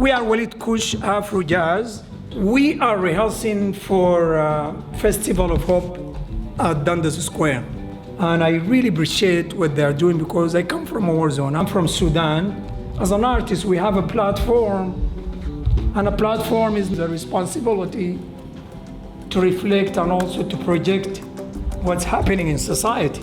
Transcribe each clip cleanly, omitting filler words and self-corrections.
We are Walid Kush Afro Jazz. We are rehearsing for Festival of Hope at Sankofa Square. And I really appreciate what they're doing because I come from a war zone. I'm from Sudan. As an artist, we have a platform, and a platform is the responsibility to reflect and also to project what's happening in society.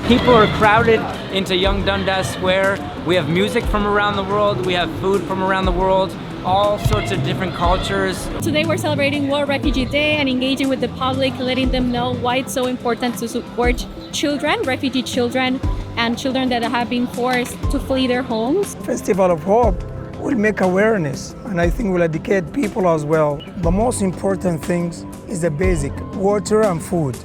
People are crowded into Young Dundas Square. We have music from around the world. We have food from around the world. All sorts of different cultures. Today we're celebrating World Refugee Day and engaging with the public, letting them know why it's so important to support children, refugee children, and children that have been forced to flee their homes. Festival of Hope will make awareness, and I think will educate people as well. The most important things is the basic, water and food.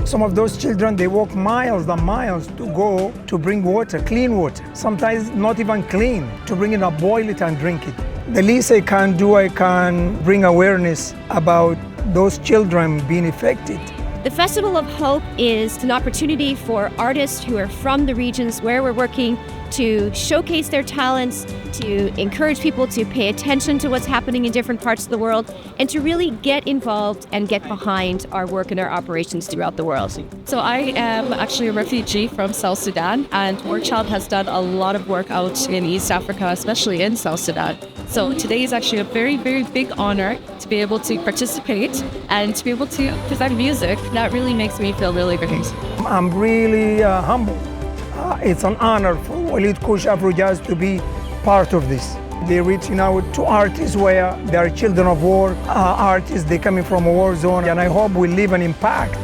Some of those children, they walk miles and miles to go to bring water, clean water. Sometimes not even clean, to bring it and boil it and drink it. The least I can do, I can bring awareness about those children being affected. The Festival of Hope is an opportunity for artists who are from the regions where we're working to showcase their talents, to encourage people to pay attention to what's happening in different parts of the world, and to really get involved and get behind our work and our operations throughout the world. So I am actually a refugee from South Sudan, and World Child has done a lot of work out in East Africa, especially in South Sudan. So today is actually a very, very big honor to be able to participate and to be able to present music. That really makes me feel really great. I'm really humble. It's an honor for Walid Kush Afro Jazz to be part of this. They're reaching out to artists where they are children of war, artists they coming from a war zone, and I hope we leave an impact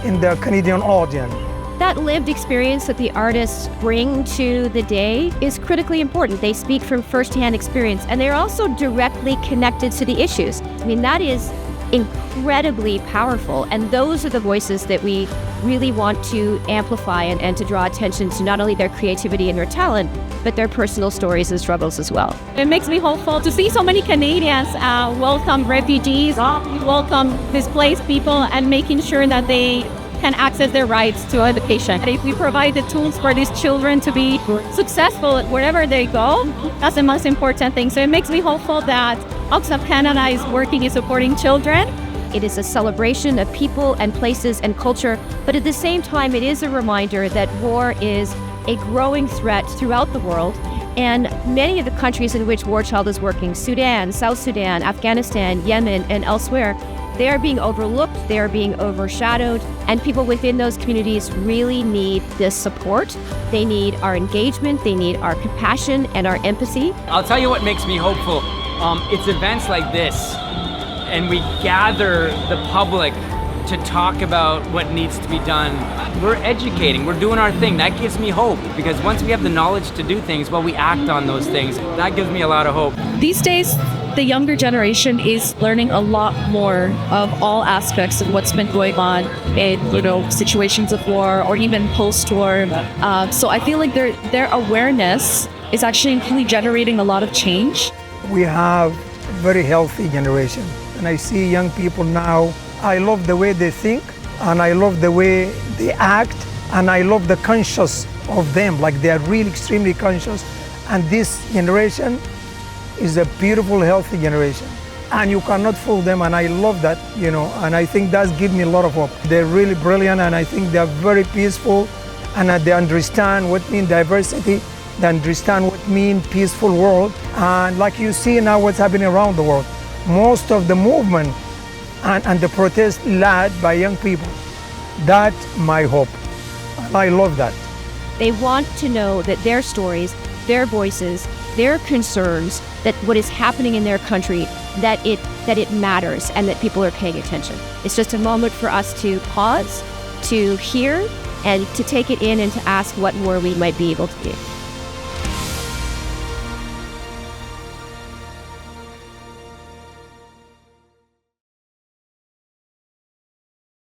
in the Canadian audience. That lived experience that the artists bring to the day is critically important. They speak from firsthand experience, and they're also directly connected to the issues. I mean, that is incredibly powerful, and those are the voices that we really want to amplify and to draw attention to not only their creativity and their talent, but their personal stories and struggles as well. It makes me hopeful to see so many Canadians welcome refugees, welcome displaced people, and making sure that they can access their rights to education. If we provide the tools for these children to be successful wherever they go, that's the most important thing. So it makes me hopeful that Oxfam Canada is working in supporting children. It is a celebration of people and places and culture, but at the same time, it is a reminder that war is a growing threat throughout the world. And many of the countries in which War Child is working, Sudan, South Sudan, Afghanistan, Yemen, and elsewhere, they are being overlooked, they are being overshadowed, and people within those communities really need this support. They need our engagement, they need our compassion and our empathy. I'll tell you what makes me hopeful. It's events like this, and we gather the public to talk about what needs to be done. We're educating, we're doing our thing. That gives me hope, because once we have the knowledge to do things, well, we act on those things. That gives me a lot of hope. These days, the younger generation is learning a lot more of all aspects of what's been going on in, situations of war or even post-war. So I feel like their awareness is actually really generating a lot of change. We have a very healthy generation, and I see young people now. I love the way they think, and I love the way they act, and I love the conscious of them, like they are really extremely conscious. And this generation is a beautiful, healthy generation, and you cannot fool them, and I love that, and I think that's given me a lot of hope. They're really brilliant, and I think they're very peaceful, and they understand what means diversity, they understand what means peaceful world, and like you see now what's happening around the world. Most of the movement and the protest led by young people. That's my hope, and I love that. They want to know that their stories, their voices, their concerns, that what is happening in their country, that it matters and that people are paying attention. It's just a moment for us to pause, to hear, and to take it in and to ask what more we might be able to do.